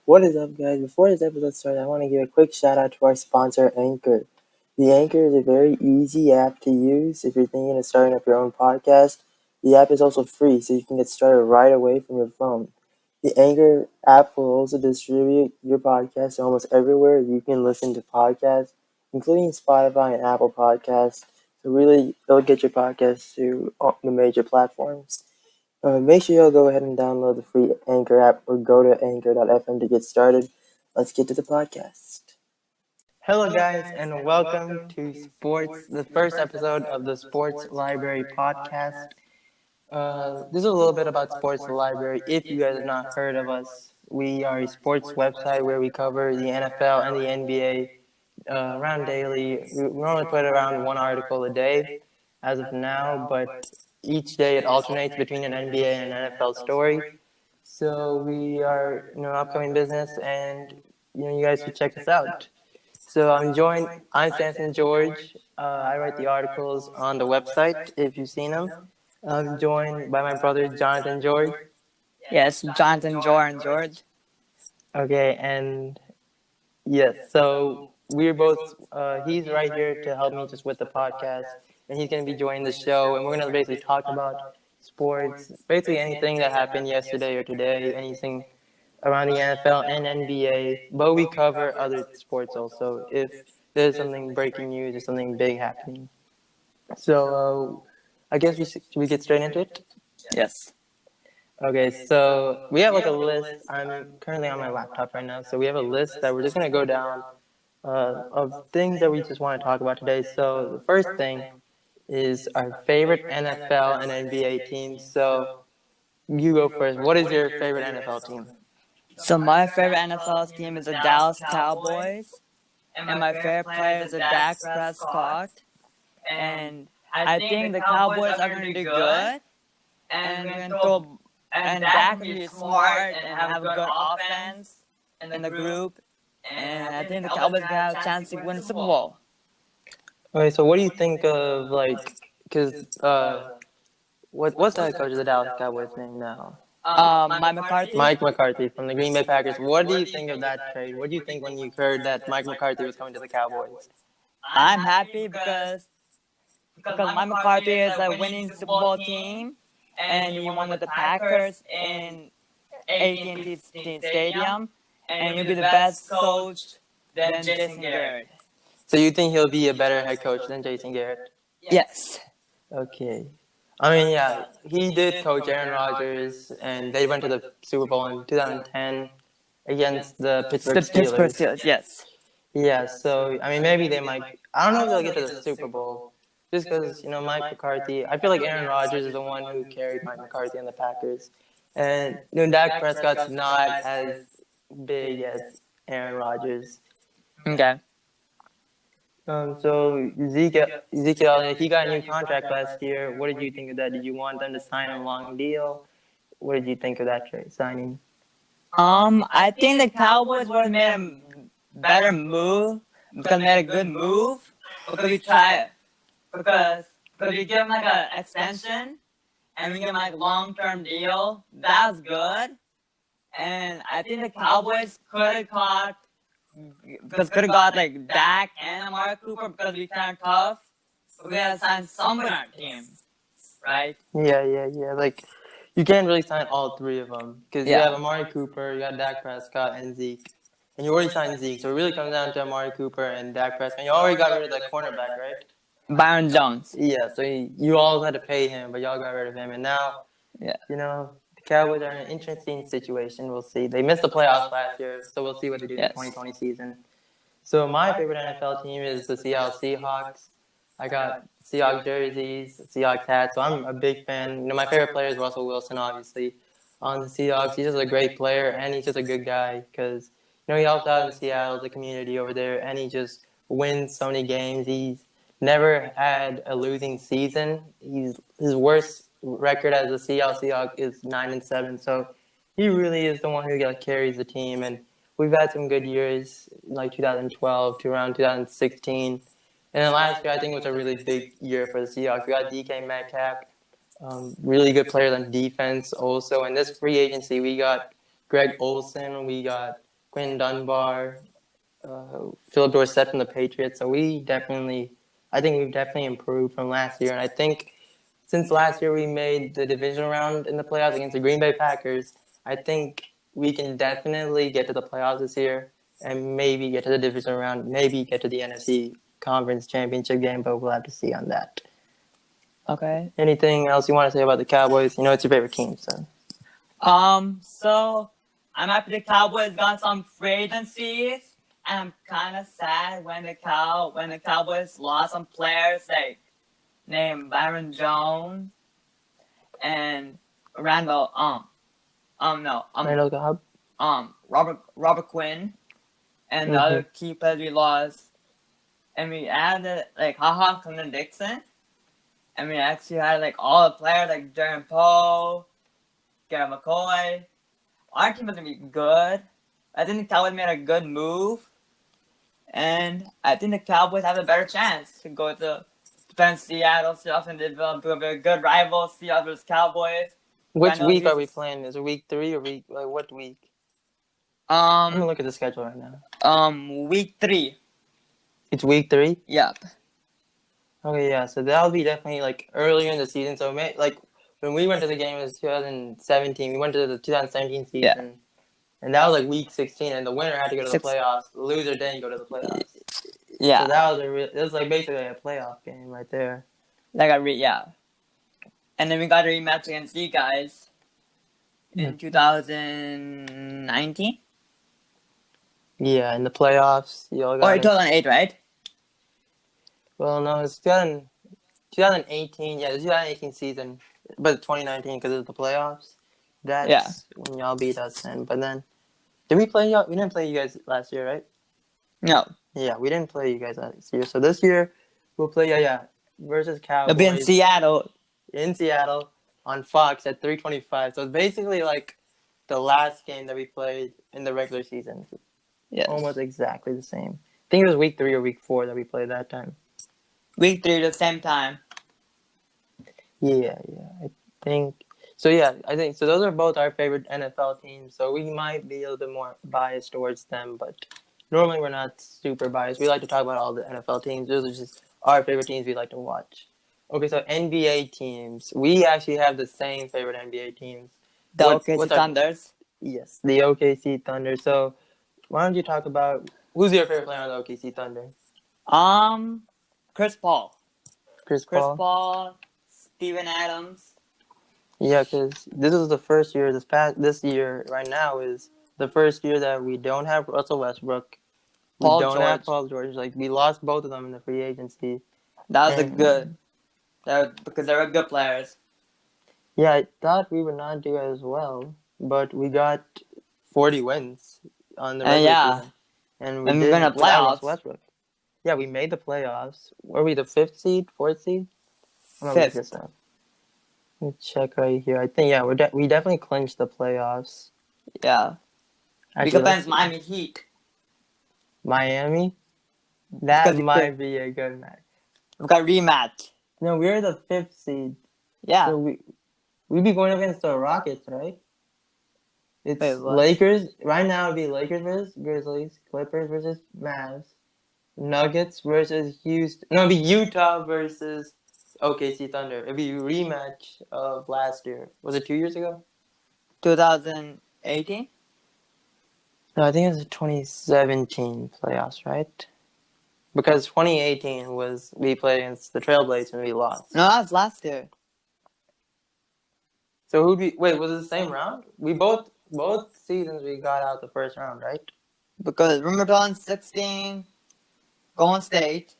What is up, guys? Before this episode starts, I want to give a quick shout out to our sponsor, Anchor. The Anchor is a very easy app to use if you're thinking of starting up your own podcast. The app is also free, so you can get started right away from your phone. The Anchor app will also distribute your podcast to almost everywhere you can listen to podcasts, including Spotify and Apple Podcasts. So really, they'll get your podcast to all the major platforms. Make sure you'll go ahead and download the free Anchor app or go to anchor.fm to get started. Let's get to the podcast. Hello, guys, and welcome to the first episode of the Sports Library podcast. This is a little bit about Sports Library. If you guys have not heard of us, we are a sports website where we cover the NFL and the NBA around daily. We normally put around one article a day as of now, but each day it alternates between an NBA and an NFL story. So we are an upcoming business, and you guys should check us out. So I'm Samson George. I write the articles on the website, if you've seen them. I'm joined by my brother, Jonathan George. Yes, Jonathan, George. Okay, and yes, so we're both, he's right here to help me just with the podcast, and he's going to be joining the show, and we're going to basically talk about sports, basically anything that happened yesterday or today, anything around the NFL and NBA, but we cover other sports also if there's something breaking news or something big happening. So I guess should we get straight into it? Yes. Okay, so we have like a list. I'm currently on my laptop right now, so we have a list that we're just going to go down of things that we just want to talk about today. So the first thing is our favorite NFL and NBA teams. So you go first. What is your favorite NFL team? So my favorite NFL team is the Dallas Cowboys, and my favorite player is the Dak Prescott. And I think the Cowboys are going to do good, and they're going to throw. And Dak will be smart and have a good offense in the group. And I think the Cowboys can have a chance to win the Super Bowl. Okay, so what do you think of because what's the head coach of the Dallas Cowboys name now? Mike McCarthy. Mike McCarthy from the Green Bay Packers. What do you think of that trade? What do you think when you heard that Mike McCarthy was coming to the Cowboys? I'm happy because Mike McCarthy is a winning Super Bowl team, and he won with the Packers in AT&T Stadium, and he'll be the best coach than Jason Garrett. So you think he'll be a better head coach than Jason Garrett? Yes. Okay. I mean, yeah, he did coach Aaron Rodgers, and they went to the Super Bowl in 2010 against the Pittsburgh Steelers. Yes. Yeah, so, I mean, maybe they might. I don't know if they'll get to the Super Bowl. Just because, Mike McCarthy, I feel like Aaron Rodgers is the one who carried Mike McCarthy and the Packers. And, Dak Prescott's not as big as Aaron Rodgers. Okay. So Ezekiel, he got a new contract last year. What did you think of that? Did you want them to sign a long deal? What did you think of that trade signing? I think the Cowboys would have made a better move, because they made a good move, because we tried, because we give them like an extension, and we give them like a long-term deal. That was good, and I think the Cowboys could have got like Dak and Amari Cooper because we kind of tough. But we had to sign someone on our team, right? Yeah. Like, you can't really sign all three of them because you have Amari Cooper, you got Dak Prescott, and Zeke. And you already signed Zeke, so it really comes down to Amari Cooper and Dak Prescott. And you already got rid of that cornerback, right? Byron Jones. Yeah, so you all had to pay him, but y'all got rid of him. And now, the Cowboys are in an interesting situation. We'll see. They missed the playoffs last year, so we'll see what they do in the 2020 season. So my favorite NFL team is the Seattle Seahawks. I got Seahawks jerseys, Seahawks hats, so I'm a big fan. My favorite player is Russell Wilson, obviously, on the Seahawks. He's just a great player, and he's just a good guy because, he helps out in Seattle, the community over there, and he just wins so many games. He's never had a losing season. His worst record as a Seattle Seahawk is 9-7, so he really is the one who carries the team. And we've had some good years, like 2012 to around 2016. And then last year, I think was a really big year for the Seahawks. We got DK Metcalf, really good players on defense also. In this free agency, we got Greg Olsen, we got Quinn Dunbar, Philip Dorsett from the Patriots. So I think we've definitely improved from last year. And I think since last year we made the divisional round in the playoffs against the Green Bay Packers, I think we can definitely get to the playoffs this year and maybe get to the divisional round, maybe get to the NFC Conference Championship game, but we'll have to see on that. Okay. Anything else you want to say about the Cowboys? You know, it's your favorite team, so. So I'm happy the Cowboys got some free agencies, and I'm kind of sad when the Cowboys lost some players like named Byron Jones and Randall Randall Cobb. Robert Quinn and the other key players we lost, and we added like Clinton Dixon, and we actually had like all the players like Darren Poe, Garrett McCoy. Our team was gonna be good. I think the Cowboys made a good move, and I think the Cowboys have a better chance to go to defend Seattle. Seahawks and develop a good rival. Seahawks versus Cowboys. Which week are we playing? Is it week 3 or what week? I'm gonna look at the schedule right now. Week 3. It's week 3? Yep. Okay, yeah. So that'll be definitely like earlier in the season. So like when we went to the game, it was 2017. We went to the 2017 season, Yeah. And that was like week 16. And the winner had to go to the playoffs. The loser didn't go to the playoffs. Yeah. So that was it was like basically a playoff game right there. Yeah. And then we got a rematch against you guys in 2019. Yeah, in the playoffs, y'all got. 2008, right? Well, no, it's 2018. Yeah, the 2018 season, but 2019 because it's the playoffs. That's when y'all beat us then. But then, did we play y'all? We didn't play you guys last year, right? No. Yeah, we didn't play you guys last year. So this year, we'll play versus Cowboys. It'll be in Seattle. In Seattle on Fox at 3:25. So it's basically like the last game that we played in the regular season. Yes. Almost exactly the same. I think it was week 3 or week 4 that we played that time. Week 3 the same time. Yeah. I think so. Yeah, I think so. Those are both our favorite NFL teams. So we might be a little bit more biased towards them, but normally we're not super biased. We like to talk about all the NFL teams. Those are just our favorite teams we like to watch. Okay, so NBA teams. We actually have the same favorite NBA teams. The OKC Thunders. Yes, the OKC Thunder. So why don't you talk about who's your favorite player on the OKC Thunder? Chris Paul. Chris Paul, Steven Adams. Yeah, because this is the first year. This year right now is the first year that we don't have Russell Westbrook. We don't have Paul George. Like we lost both of them in the free agency. That was because they were good players. Yeah, I thought we would not do as well, but we got 40 wins on the regular season. And we did without Russell Westbrook. Yeah, we made the playoffs. Were we the 5th seed, 4th seed? I'm gonna look this up. Let me check right here. I think we definitely clinched the playoffs. Yeah. Actually, against Miami Heat. Miami? That might be a good match. We got a rematch. No, we're the 5th seed. Yeah. So we'd be going against the Rockets, right? It's Lakers. Right now it'd be Lakers versus Grizzlies, Clippers versus Mavs, Nuggets versus Houston. No, it'd be Utah versus OKC Thunder. It'd be a rematch of last year. Was it 2 years ago? 2018? No, I think it was the 2017 playoffs, right? Because 2018 we played against the Trailblazers and we lost. No, that was last year. So was it the same round? We both seasons we got out the first round, right? Because remember 2016, Golden State,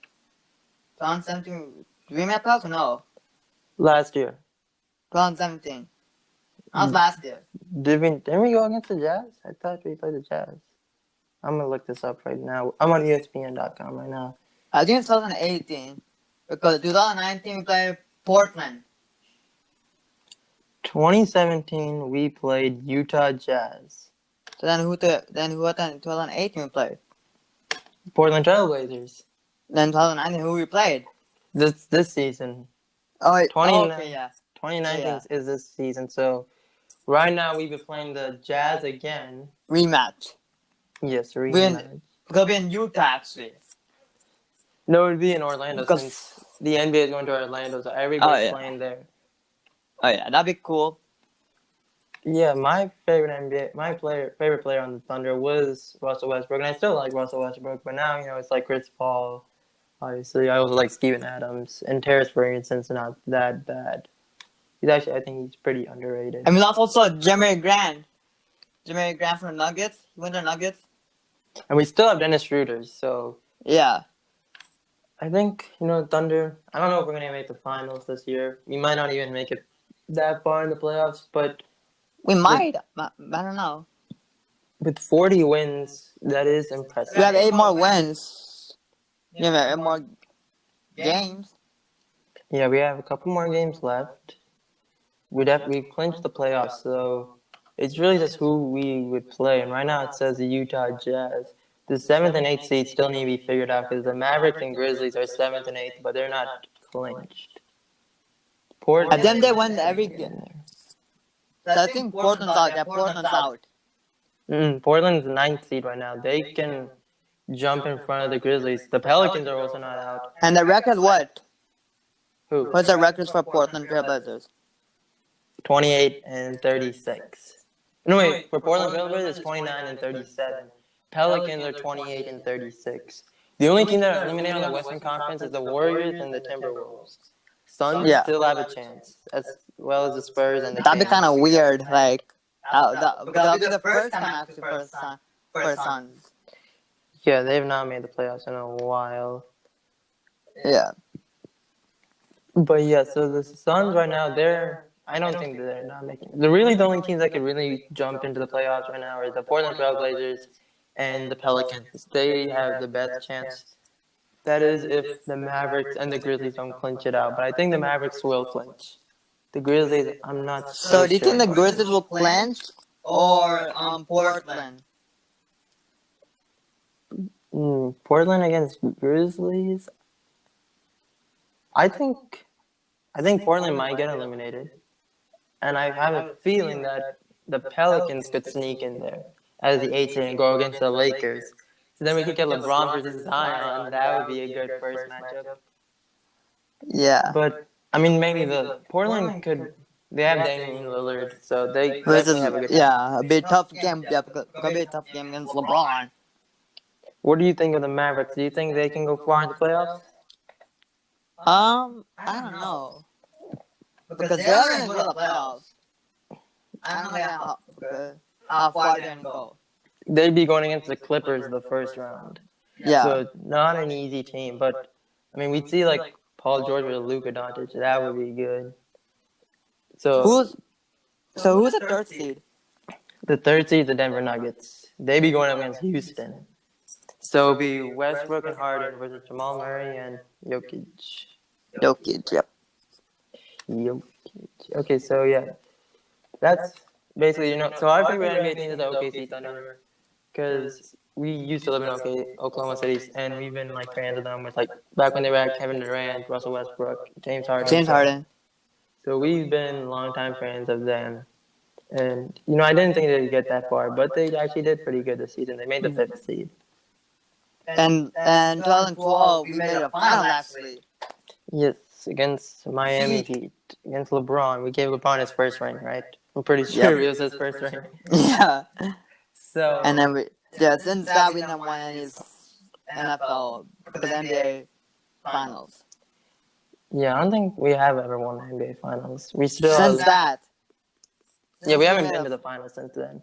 2017, did we make playoffs or no? Last year. 2017. That was last year. Didn't we go against the Jazz? I thought we played the Jazz. I'm going to look this up right now. I'm on ESPN.com right now. I think it's 2018. Because 2019 we played Portland. 2017 we played Utah Jazz. So then who in 2018 we played? Portland Trailblazers. Then 2019 who we played? This season. Oh wait, 2019 is this season. So right now we've been playing the Jazz again. Rematch. Yes, rematch. It'll be in Utah, actually. No, it would be in Orlando Because since the NBA is going to Orlando, so everybody's playing there. Oh yeah, that'd be cool. Yeah, my favorite favorite player on the Thunder was Russell Westbrook, and I still like Russell Westbrook. But now, it's like Chris Paul. Obviously, I also like Steven Adams, and Terrence Ferguson's not that bad. I think he's pretty underrated. And we lost also Jeremy Grant. Jeremy Grant from the Nuggets. He went to the Nuggets. And we still have Dennis Schroeder, so yeah. I think Thunder. I don't know if we're gonna make the finals this year. We might not even make it that far in the playoffs, but we might. I don't know. With 40 wins, that is impressive. We have 8 more wins. Yeah, 8 more games. Yeah, we have a couple more games left. We've clinched the playoffs, so it's really just who we would play. And right now it says the Utah Jazz. The 7th and 8th seeds still need to be figured out because the Mavericks and Grizzlies are 7th and 8th, but they're not clinched. Portland. And then they won every game. So I think Portland's out. Yeah, Portland's out. Portland's the 9th seed right now. They can jump in front of the Grizzlies. The Pelicans are also not out. And the record what? Who? What's the records for Portland Trailblazers? 28 and 36. No, wait. For Portland Trailblazers, it's 29 and 37. Pelicans are 28 and 36. The only team that are eliminated on the Western Conference is the Warriors and the Timberwolves. Suns still have a chance, as well as the Spurs and the That'd be kind of weird, like, that'll be the first time actually for Suns. Yeah, they've not made the playoffs in a while. Yeah. But yeah, so the Suns right now, I don't think they're not making it. The only teams that could really jump into the playoffs right now are the Portland Trailblazers and the Pelicans. They have the best chance. That is if the Mavericks and the Grizzlies don't clinch it out. But I think the Mavericks will clinch. The Grizzlies, I'm not so do you think the Grizzlies will clinch or Portland? Portland against Grizzlies? I think Portland might get eliminated. And I have a feeling that the Pelicans could sneak in there as the 8th seed and go against the Lakers. So then we could get LeBron versus Zion. That would be a good first matchup. Yeah. But, I mean, maybe the Portland could... They have Damian Lillard, so they definitely have a good... Yeah, it'll be a tough game. It'll be a tough game against LeBron. What do you think of the Mavericks? Do you think they can go far in the playoffs? I don't know. Because they're going to go to the playoffs. I don't know how far they're going to go. They'd be going against the Clippers the first round. Yeah. So not an easy team, but I mean we'd see like Paul George with Luka Doncic. That would be good. So who's the 3rd seed? The 3rd seed is the Denver Nuggets. They'd be going up against Houston. So it'd be Westbrook and Harden versus Jamal Murray and Jokic. Yep. Jokic. Okay, so yeah. That's basically, so our favorite NBA team is the OKC Thunder. Because we used to live in Oklahoma City, and we've been like fans of them with like back when they were Kevin Durant, Russell Westbrook, James Harden. So we've been longtime fans of them, and I didn't think they'd get that far, but they actually did pretty good this season. They made the 5th seed. And 2012, we made a final actually. Yes, against Miami Heat, against LeBron. We gave LeBron his first ring, right? I'm pretty sure it was his first ring. Yeah. So and then since that we never won any NFL, the NBA finals. Yeah, I don't think we have ever won the NBA finals. We still that. Yeah, we haven't been to the finals since then.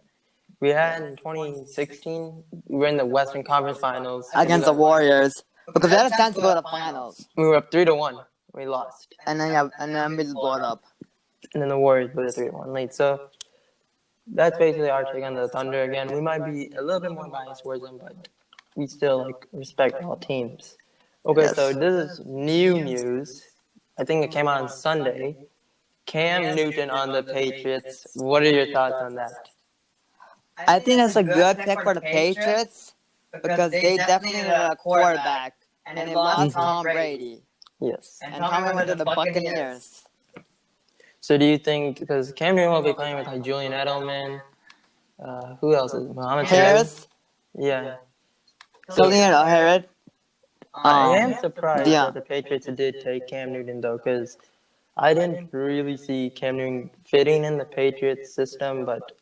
We had in 2016. We were in the Western Conference Finals against the Warriors because we had a chance to go to the finals. We were up 3-1. We lost. And then we blew it up. And then the Warriors blew the 3-1 lead. So that's basically our take on the Thunder. Again, we might be a little bit more biased towards them, but we still respect all teams. Okay, so this is new news. I think it came out on Sunday. Cam Newton on the Patriots. What are your thoughts on that? I think it's a good pick for the Patriots because they definitely need a quarterback, and they lost Tom Brady. Yes. And Tom Brady went to the Buccaneers. So do you think, because Cam Newton will be playing with like Julian Edelman, who else is Mohamed Harris? Yeah. So Herod. I am surprised that the Patriots did take Cam Newton though, because I didn't really see Cam Newton fitting in the Patriots system, but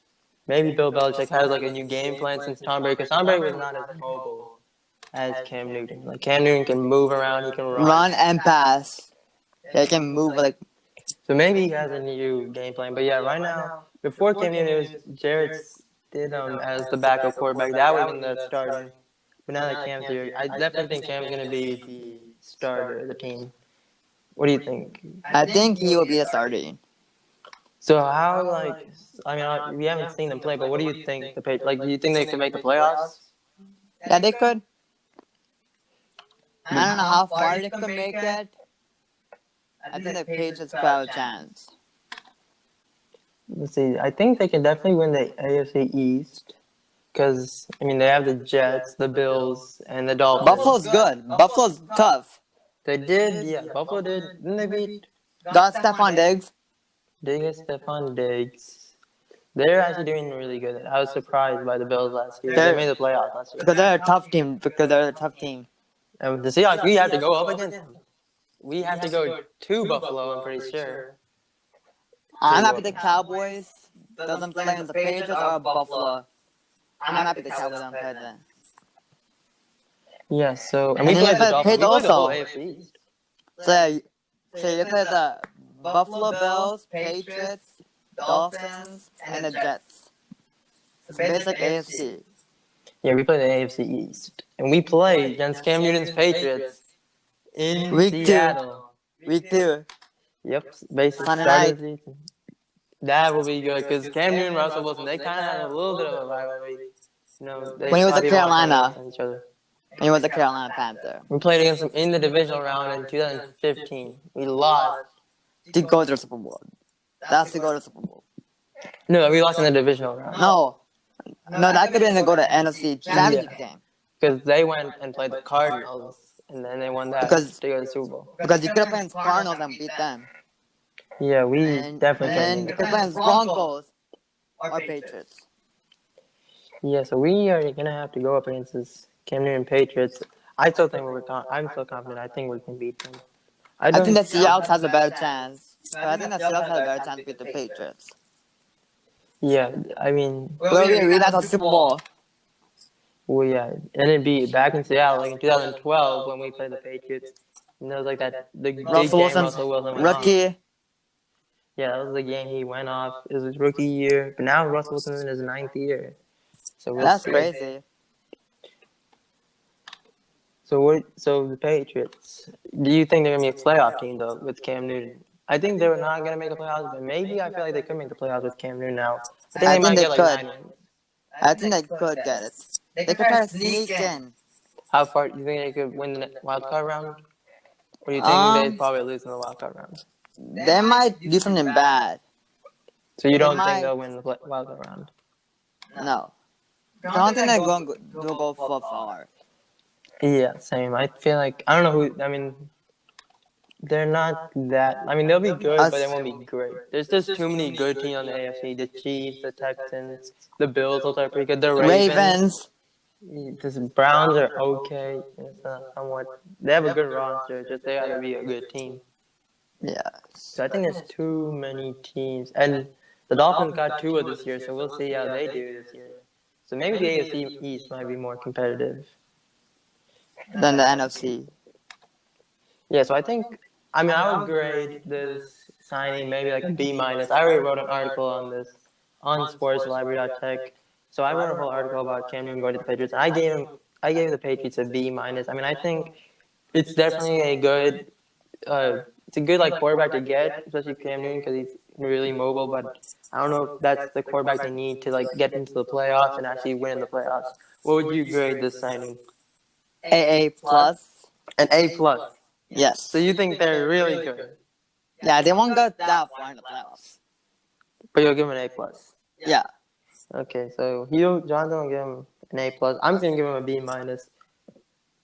maybe Bill Belichick has like a new game plan since Tom Brady, because Tom Brady was not as mobile as Cam Newton. Like Cam Newton can move around, he can run and pass. They can move like. So maybe he has a new game plan. But yeah, right now, before Cam Newton, it was Jarrett Stidham as the backup quarterback. That would have been the starter. But now that Cam's here, I definitely think Cam's going to be the starter of the team. What do you think? I think he will be the starter. So how, like, I mean, we haven't seen them play, but what do you think the Patriots, like, do you think they could make the playoffs? Yeah, they could. I don't know how far they could make it. I think the Patriots could have a chance. Let's see. I think they can definitely win the AFC East. Because, I mean, they have the Jets, the Bills, and the Dolphins. Buffalo's good. Buffalo's tough. They did, yeah. Buffalo did. Didn't they beat? Got Stephon Diggs. Stephon Diggs. They're actually doing really good. I was surprised by the Bills last year. They made the playoffs last year. Because they're a tough team. And the Seahawks, we have to go up against them. We have to go to Buffalo, I'm pretty sure. I'm happy the Cowboys doesn't play in the Patriots or Buffalo. I'm happy the Cowboys don't play then. Yeah, so... And we played the Dolphins. We played the whole AFC East. So you play the Buffalo Bills, Patriots, Dolphins, and the Jets. It's basic AFC. Yeah, we played the AFC East. And we played against Cam Newton's Patriots in Seattle. Week 2. Yep, basically Sunday starting the season. That will be good, because Cam Newton and Russell Wilson, they kind of have a little bit of a rivalry. You know, when he was at Carolina. Each other. He was a Carolina Panther. We played against them in the divisional round in 2015. We lost. To go to the Super Bowl. That's to go to the Super Bowl. No, we lost in the divisional round. No, that could have been to go to NFC Championship game. Because they went and played the Cardinals, and then they won that to go to the Super Bowl. Because you could have played the Cardinals and beat them. Yeah, we definitely played. And you could play the Broncos or Patriots. Yeah, so we are going to have to go up against this Cam Newton Patriots. I'm still confident. I think we can beat them. I think the Seahawks has a better chance. But I think the Seahawks has a better chance to beat the Patriots. Yeah, I mean... Will we rematch the Super Bowl? Well, yeah, and it'd be back in Seattle, like in 2012 when we played the Patriots. And that was like that, the big game Russell Wilson went rookie. Off. Yeah, that was the game he went off. It was his rookie year. But now Russell Wilson's in his 9th year. So that's crazy. So the Patriots, do you think they're going to be a playoff team, though, with Cam Newton? I think they're not going to make the playoffs, but maybe I feel like they could make the playoffs with Cam Newton now. I think they might get like 9 wins. I think they could get it. They could try to sneak in. How far do you think they could win the wild card round? Or do you think they'd probably lose in the wild card round? They might do something bad. So you don't think they'll win the wild card round? No. I don't think they're going to go far. Yeah, same. I feel like, I don't know who, I mean, they're not that, I mean, they'll be good, but they won't be great. There's just too many good teams on the AFC. The Chiefs, the Texans, the Bills are pretty good. The Ravens. The Browns are okay. It's somewhat, they have a good roster, just they gotta be a good team. Yeah. So I think there's too many teams. And the Dolphins got Tua this year, so we'll see how they do this year. So maybe the AFC East might be more competitive than the NFC. Yeah, so I think, I mean, I would grade this signing maybe like a B-. I already wrote an article on this on SportsLibrary.tech. So I wrote a whole article about Cam Newton going to the Patriots. I gave the Patriots a B-. I mean, I think it's definitely a good, it's a good like quarterback to get, especially Cam Newton, because he's really mobile. But I don't know if that's the quarterback they need to like get into the playoffs and actually win in the playoffs. What would you grade this signing? A plus. An A+. Yes. So you think they're really good? Yeah, they won't go that far in the playoffs. But you'll give them an A+. Yeah. Okay, so Jonathan will give him an A+. I'm just gonna give him a B-.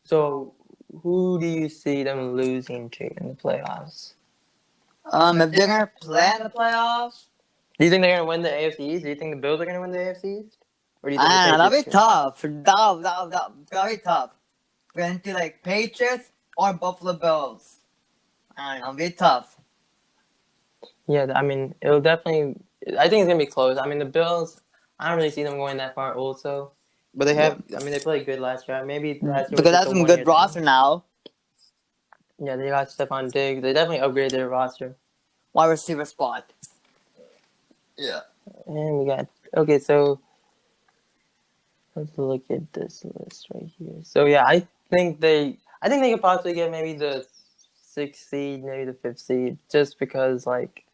So who do you see them losing to in the playoffs? If they're gonna play in the playoffs. Do you think they're gonna win the AFC East? Do you think the Bills are gonna win the AFC East? Or do you think the That'll be Patriots could? tough. That'll be tough. We're going to like Patriots or Buffalo Bills. It'll be tough. Yeah, I mean, it'll definitely. I think it's gonna be close. I mean, the Bills. I don't really see them going that far, also. But they have. I mean, they played good last year. Maybe last year was Because just that's a some 1 good year roster thing. now. Yeah, they got Stephon Diggs. They definitely upgraded their roster. Wide receiver spot. Yeah. And we got. Okay, so let's look at this list right here. So yeah, I think they could possibly get maybe the 6th seed, maybe the 5th seed, just because like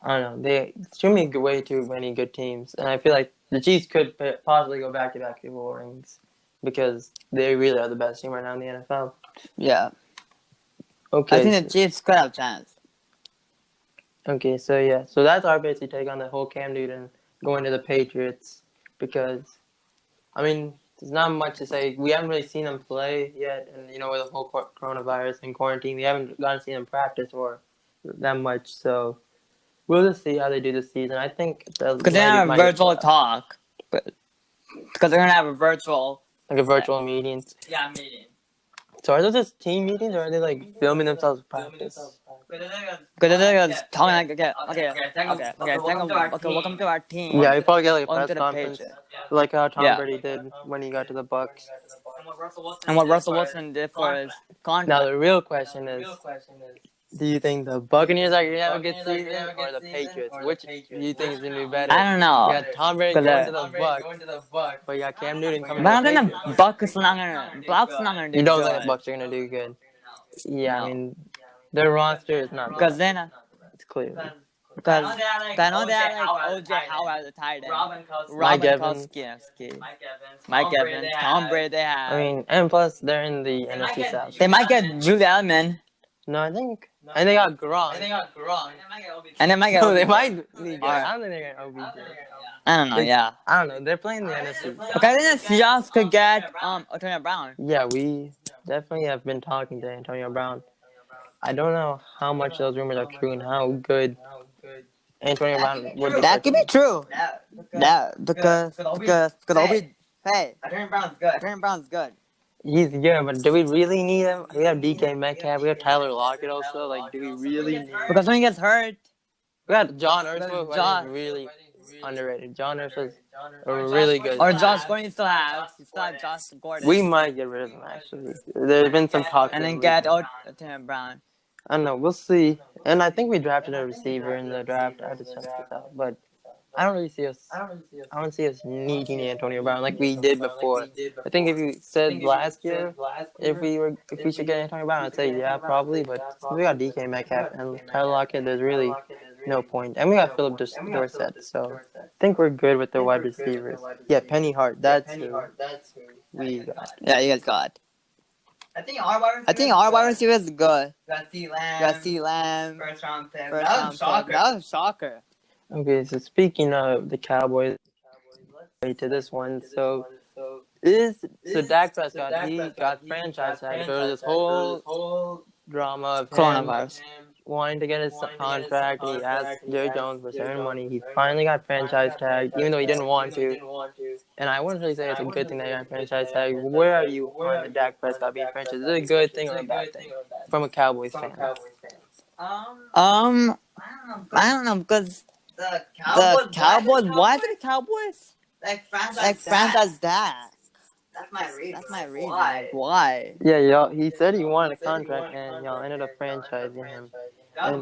I don't know, it's too many way too many good teams, and I feel like the Chiefs could possibly go back to back Super Bowl rings because they really are the best team right now in the NFL. Yeah. Okay, I think the Chiefs could have a chance. Okay, so that's our basic take on the whole Cam Newton going to the Patriots because, I mean, there's not much to say. We haven't really seen him play yet, and with the whole coronavirus and quarantine, we haven't gotten to see him practice or that much. So we'll just see how they do this season. I think because they're gonna have a virtual talk, but because they're gonna have a virtual like a virtual meeting. Yeah, meeting. So are those just team meetings, or are they like filming themselves practice? Because they're just talking like, okay, welcome to our team. Yeah, you probably get like a Welcome press to the conference, Patriots. like how Tom Brady did when he got to the Bucks. And what Russell Wilson did for his contract. Now the real question is, do you think the Buccaneers are gonna have a good season, or the Patriots? Which do you think is gonna be better? I don't know. You got Tom Brady going to the Bucks, but you got Cam Newton coming to the But I Patriots. think the Bucks not gonna do You don't good. think the Bucks are gonna do good? Yeah, No. I mean, their roster is not Because good. then, Clearly. because I know they have like OJ Howard as a tight end, Mike Evans. Mike Evans, Tom Brady. They have. I mean, and plus they're in the NFC South. They might get Julie Edelman. No, I think. And they got Gronk. And they might get. No, they might be good. Alright. I don't think they're gonna OBJ. I don't know. Yeah. I don't know. They're playing the NFC. Okay, I think the Seahawks could get Antonio Brown. Yeah, we definitely have been talking to Antonio Brown. I don't know how much those rumors are true and how good Antonio Brown would be. That could be true. Yeah, because hey, Antonio Brown's good. He's good, but do we really need him? We have DK Metcalf. We have Tyler Lockett also. Like, do we really need? Because when he gets hurt, We got John Ursula, who I think is really underrated. John Ursula's really good. or Josh Gordon, you still have Josh Gordon. We might get rid of him actually. There's been some talk. And then get Antonio Brown. I don't know. We'll see. And I think we drafted a receiver in the draft. I had to check this out, but I don't really see us. I don't see us needing Antonio Brown like we did before. I think if you said last year if we should get Antonio Brown, I'd say yeah, probably. But since we got DK Metcalf and Tyler Lockett, there's really no point. And we got Philip Dorsett, so I think we're good with the wide receivers. Yeah, Penny Hart. That's who we got. Yeah, you guys got. I think our wide receiver is good. Got C. Lamb. First round pick. That was a shocker. Okay, so speaking of the Cowboys, let's to this one. So Dak Prescott, he got franchise tag for this whole drama of Coronavirus. Wanting to get his contract, and he asked Jerry Jones for certain money. He finally got franchise tag, even though he didn't want to. And I wouldn't really say it's a good thing that he got franchise tag. Where are you on the Dak Prescott being franchise? Is it a good thing or a bad thing from a Cowboys fan? I don't know because the Cowboys. Why the Cowboys? Like franchise Dak. That's my reason. Why? Yeah, y'all. He said he wanted a contract, and y'all ended up franchising him. That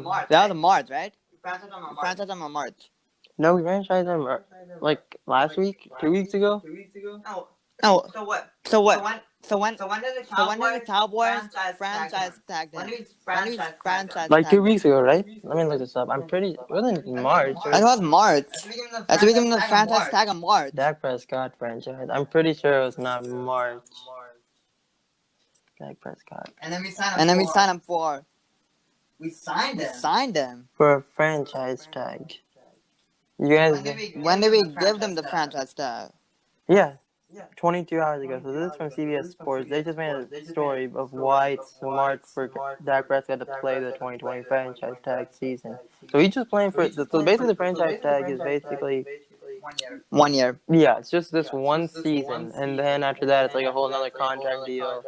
was March, right? Franchise him on March. No, we franchised him like last week, 2 weeks ago. No. So when did the Cowboys franchise tag him? When did franchise like 2 weeks ago, right? Let me look this up. I'm pretty. It wasn't March. I think it was March. That's we give him the franchise tag on March. Dak Prescott franchise. I'm pretty sure it was not March. Dak Prescott. And then we signed him for. We signed him for a franchise tag. You guys. When did we give them the franchise tag? Yeah. 22 hours ago. So this is from CBS Sports. They just made a story of why it's smart for Dak Prescott to play the 2020 franchise tag season. So he's just playing for. So basically, the franchise tag is basically 1 year. Yeah, it's just this one season, and then after that, it's like a whole another contract deal.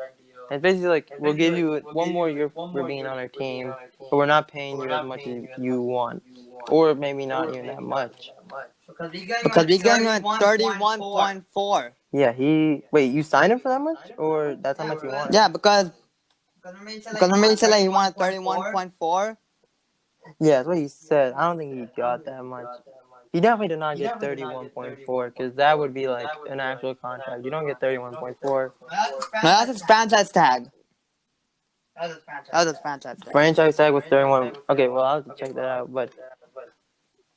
And it's basically like, we'll give you 1 more year for being on our team, but we're not paying you as much as you want, or maybe not even that much. Because we gave him 31.4. Yeah, wait, you signed him for that much, or that's how much you wanted? Yeah, because remember he said like he wanted 31.4. Yeah, that's what he said. I don't think he got that much. He definitely did not get 31.4, because that would be like an actual contract. You don't get 31.4. No, that's his franchise tag. That was his franchise tag. Franchise tag was 31. Okay, well, I'll have to check that out. But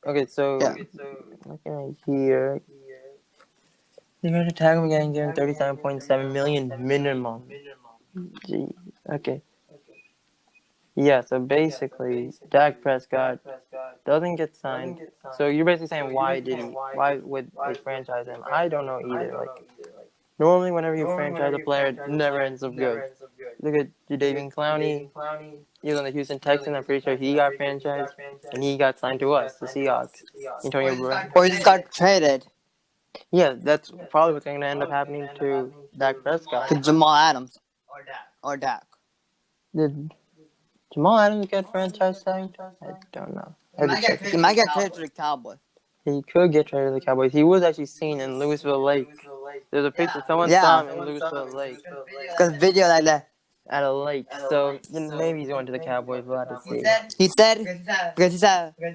okay, so looking at here, they're going to tag him again, give him 37.7 million minimum. Gee, okay. Yeah, so basically, Dak Prescott doesn't get signed. So you're basically saying, why would they franchise him? I don't know either. Like, normally, whenever you franchise a player, it never ends up good. Look at Jadeveon Clowney. He was on the Houston Texans. I'm pretty sure he got franchised, and he got signed to us, the Seahawks. Antonio Brown. Or he just got traded. Yeah, that's probably what's going to end up happening to Dak Prescott. To Jamal Adams. Or Dak. Did Jamal Adams get franchise tagged? I don't know. He might get traded to the Cowboys. He could get traded to the Cowboys. He was actually seen in Louisville Lake. There's a picture. Someone saw him in Louisville Lake. Because video like that. At a lake. So maybe he's going to the Cowboys. We'll have to see. He said,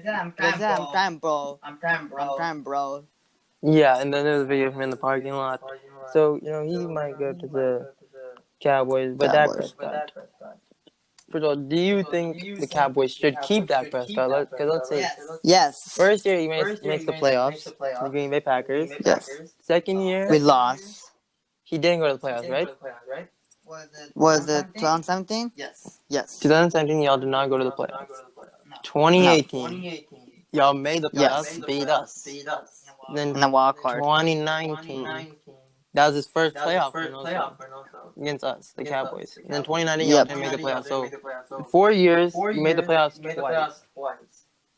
I'm trying, bro. Yeah, and then there's a video of him in the parking lot. So, he might go to the Cowboys. But Dak Prescott. First of all, do you think the Cowboys should keep Dak Prescott? Because let's say, yes. First year he makes the playoffs, the Green Bay Packers. Yes. Second year, we lost. He didn't go to the playoffs, right? Was it 2017? Yes. 2017, y'all did not go to the playoffs. 2018, y'all made the playoffs, beat us. Then in the wild card. 2019. That was his first playoff against us, the Cowboys. And then 2019, y'all didn't make the playoffs. So, 4 years, you made the playoffs twice.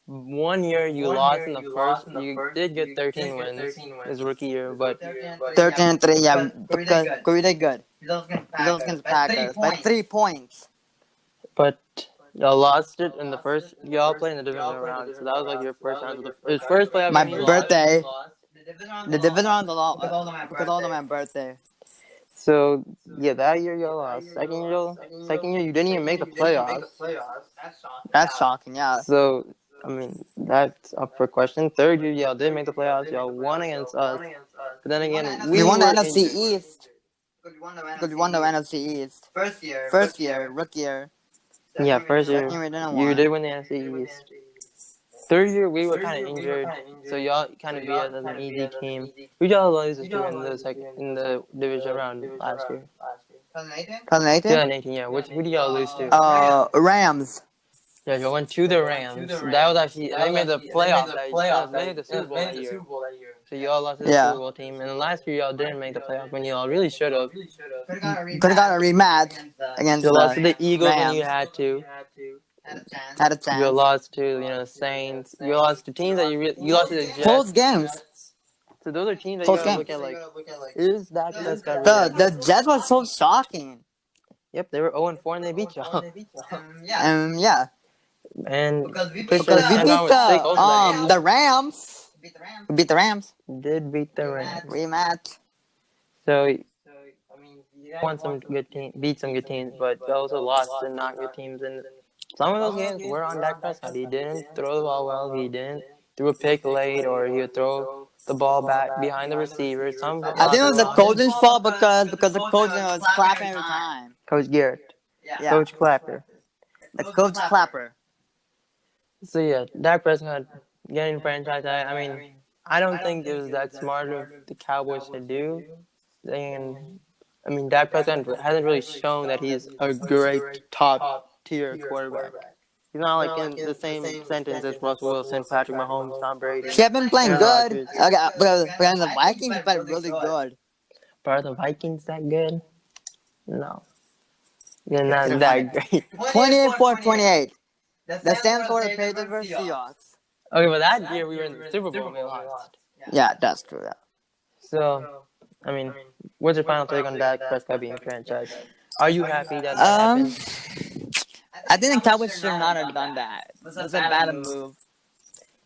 1 year, you lost in the first. You did get 13 wins his rookie year, but 13-3, yeah, because we did good. We lost against the Packers by 3 points. But y'all lost it in the first. Y'all played in the divisional round, so that was like your first round. His first playoff. My birthday. The division round because all of my birthday. So yeah, that year y'all lost. Second year you didn't even make the playoffs. That's shocking, yeah. So I mean that's up for question. Third year y'all did make the playoffs. Y'all won against us. But then again, we won the NFC East. Because we won the NFC East. First year, rookie year. Yeah, first year. You did win the NFC East. Third year, we were kind of injured, so y'all kind of beat us as an easy team. Who y'all lose to in the division round last year? 2018, yeah. Who do y'all lose to? Rams. Yeah, y'all went to the Rams. That was actually, they made the playoffs that year. They made the Super Bowl that year. So y'all lost to the Super Bowl team. And last year, y'all didn't make the playoffs when y'all really should have. Could have got a rematch against you lost to the Eagles when you had to. Had a chance. You lost to, the Saints. You lost to teams that you lost to the Jets. Close games. So those are teams that you gotta look at like, is Dak Prescott the Jets was so shocking. Yep, they were 0-4 and they beat y'all. Yeah. And because we beat the Rams. We beat the Rams. Did beat the Rams. Rematch. So, I mean, you won some good teams, beat some good teams, but you also lost to not good teams. And some of those games were on Dak Prescott. He didn't throw the ball well. He didn't throw a pick late, or he would throw the ball back behind the receiver. I think it was the coach's fault because the coach was clapping every time. Coach Garrett. Yeah. Coach Clapper. The coach Clapper. So yeah, Dak Prescott getting franchise tag. I mean, I don't think it was that smart of the Cowboys to do. And I mean, Dak Prescott hasn't really shown that he's a great top tier quarterback. He's not like in the same sentence as Russell Wilson, Patrick Mahomes, Tom Brady. He has been playing good. Okay, but the Vikings have been really good. But are the Vikings that good? No. They're not that great. 28-28. That stands for the Patriots versus Seahawks. Okay, but that year we were in the Super Bowl and we lost. Yeah, that's true. Yeah. So, I mean, what's your final take on Dak Prescott being franchised? Are you happy that Um, happened? I think the Cowboys should not have done that. That's a bad move.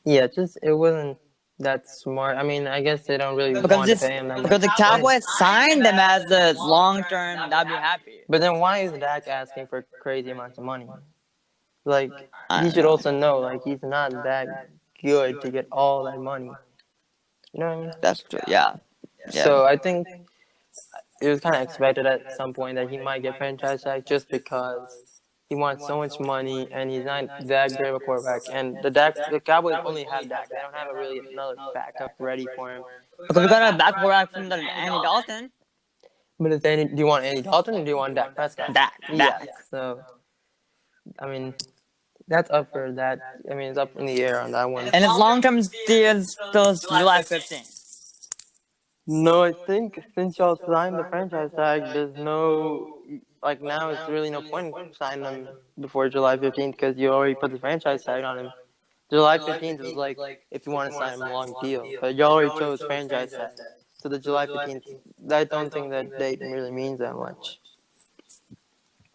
Yeah, just it wasn't that smart. I mean, I guess they don't really want to pay him that much. Because the Cowboys signed him as the long term, I'd be happy. But then why is Dak asking for crazy amounts of money? Like, I he don't should know. also know, like, he's not that good to get all that money. You know what I mean? That's true. Yeah. So I think it was kind of expected at some point that he might get franchise tag just because he wants so much money and he's not that great of a quarterback. And the Cowboys only have Dak. They don't have really another backup ready for him. Because we got a back quarterback from the Andy Dalton. But it's do you want Andy Dalton or do you want Dak Prescott? Dak. Yeah. So, I mean, that's up for that. I mean, it's up in the air on that one. And his long term deal is till July 15th. No, I think since y'all signed the franchise tag, there's no, like, now it's really no point in signing him before July 15th because you already put the franchise tag on him. July 15th is like if you want to sign him a long deal, but you already chose franchise tag. So the July 15th, I don't think that date really means that much.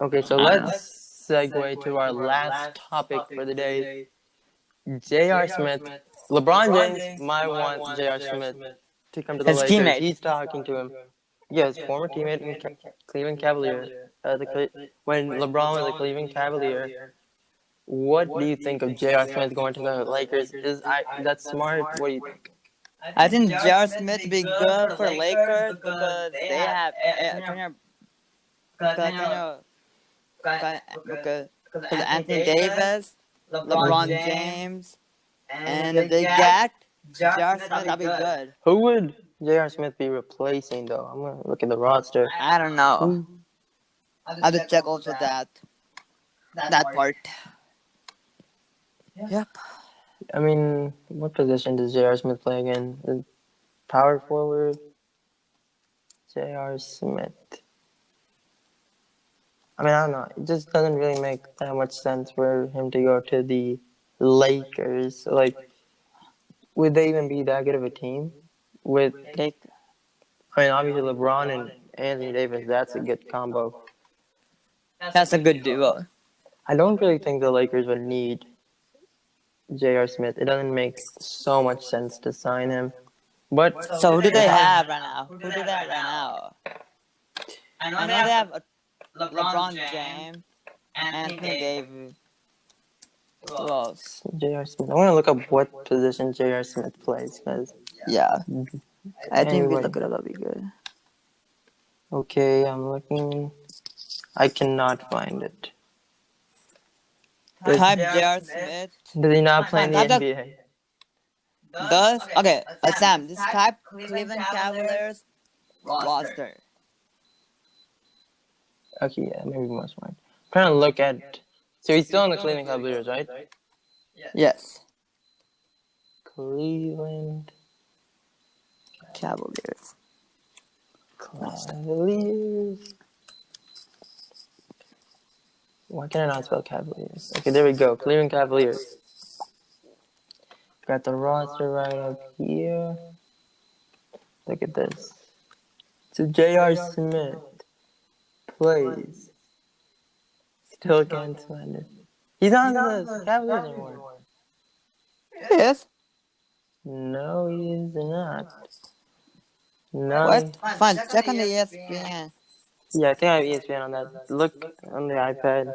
Okay, so let's segue to our last topic for the day. J.R. Smith. LeBron James might want J.R. Smith to come to the His Lakers. teammate. He's talking to him. Yeah, his former teammate in Cleveland Cavalier. When LeBron was a Cleveland Cavalier, what do you think of J.R. Smith going to the Lakers? Is that smart? What do you think? I think J.R. Smith would be good for Lakers because they have because Anthony Davis, LeBron James, and if they get J.R. Smith, that'd be good. Who would J.R. Smith be replacing, though? I'm going to look at the roster. I don't know. I have to check also that part. Yep. I mean, what position does J.R. Smith play again? Power forward? J.R. Smith. I mean, I don't know. It just doesn't really make that much sense for him to go to the Lakers. Like, would they even be that good of a team? I mean, obviously LeBron and Anthony Davis, that's a good combo. That's a good duo. I don't really think the Lakers would need J.R. Smith. It doesn't make so much sense to sign him. But so who do they have right now? Who do they have right now? I know they have LeBron James, Anthony Davis. Who else? J.R. Smith. I want to look up what position J.R. Smith plays, because I think we look it up. That'll be good. Okay, I'm looking. I cannot find it. Type J.R. Smith. Does he not play in the NBA? Okay, Sam, this type Cleveland Cavaliers roster. Okay, yeah, maybe more smart. I'm trying to look at. So he's still in the Cleveland Cavaliers, right? Yes. Cleveland Cavaliers. Why can I not spell Cavaliers? Okay, there we go. Cleveland Cavaliers. Got the roster right up here. Look at this. So J.R. Smith plays. Still can't find it. He's not in the Cavaliers anymore. Yes. No, he is not. No. What? Fine, check on the ESPN. Yeah, I think I have ESPN on that. Look on the iPad.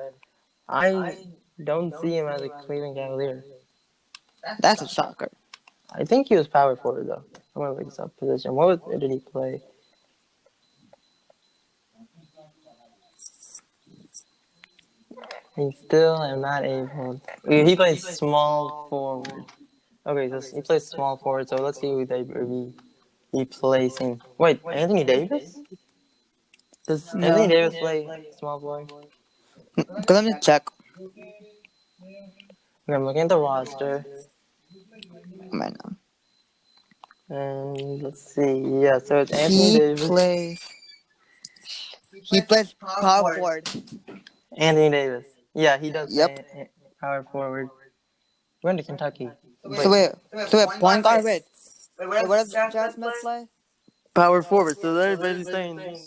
I don't see him as a Cleveland Cavalier. That's a shocker. I think he was power forward, though. I'm going to look this up. Position. What did he play? He still am not able. He plays small forward. Okay, so he plays small forward, so let's see who they be replacing. Wait, Anthony Davis? Does Anthony Davis play small forward? Let me check. Okay, I'm looking at the roster. Right now. And let's see. Yeah, so it's Anthony Davis. He plays power forward. Anthony Davis. Yeah, he does play power forward. Went to Kentucky. So wait, point guard, wait. Wait, what does J.R Smith play? Power forward. So they're basically saying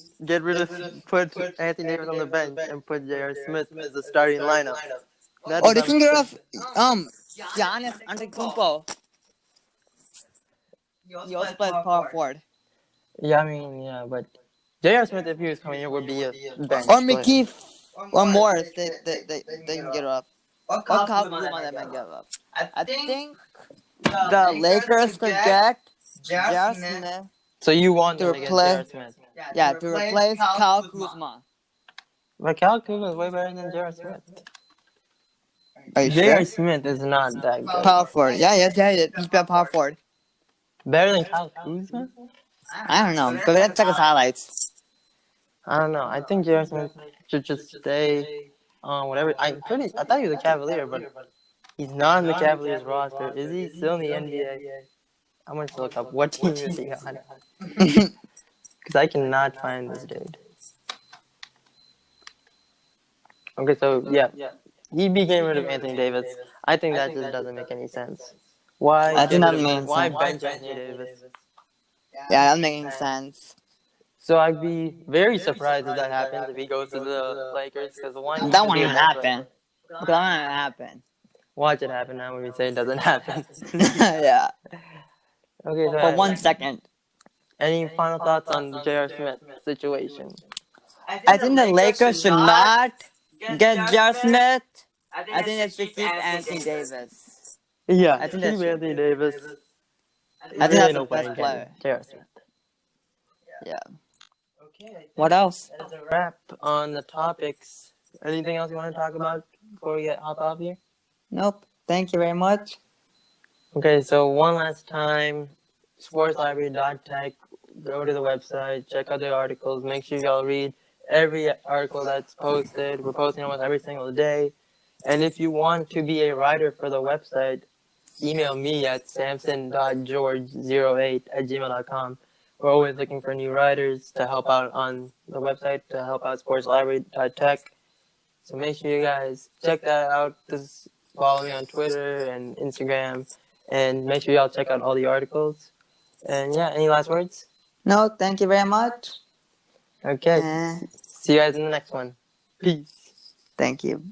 put Anthony Davis on the bench and put J.R. Smith as the starting lineup. That Oh, is they can get off Giannis Antetokounmpo. He also plays power forward. Yeah, I mean, yeah, but J.R. Smith, if he was coming here, would be a bench Or player. McKeef or Morris. They can get off. Or Kyle Kuzma they might get off. I think the Lakers could get J.R. Smith. So you want to them to get replace? J.R. Smith? Yeah, to replace Kyle Kuzma. But Kyle Kuzma is way better than J.R. Smith. Are you J.R. sure? Smith is not that good. Power forward. Yeah. He's better power forward. Better than Kyle Kuzma? I don't know. But let's check his highlights. I don't know. I think J.R. Smith should just stay on whatever. I thought he was a Cavalier, but he's not on the Cavaliers roster. Is he still in the NBA? I'm going to look up what team is he on. Because I cannot find this dude. Okay, so yeah. He became rid of Anthony Davis. I think that just doesn't make any sense. Why bench Anthony Davis? Yeah, that doesn't make any sense. So I'd be very surprised if that happens, if he goes to the Lakers. Because that won't even happen. That won't happen. Watch it happen now when we say it doesn't happen. Yeah. Okay, so for 1 second. Any final thoughts on the J.R. Smith situation? I think the Lakers should not get J.R. Smith. I think they should keep Anthony Davis. Yeah, I think keep Anthony Davis. I think that's the best player. J.R. Smith. Yeah. Okay. What else? That's a wrap on the topics. Anything else you want to talk about before we hop off here? Nope. Thank you very much. Okay, so one last time, SportsLibrary.tech. Go to the website, check out the articles. Make sure y'all read every article that's posted. We're posting almost every single day. And if you want to be a writer for the website, email me at samson.george08@gmail.com. We're always looking for new writers to help out on the website, to help out SportsLibrary.tech. So make sure you guys check that out. Just follow me on Twitter and Instagram. And make sure y'all check out all the articles. And yeah, any last words? No, thank you very much. Okay. See you guys in the next one. Peace. Thank you.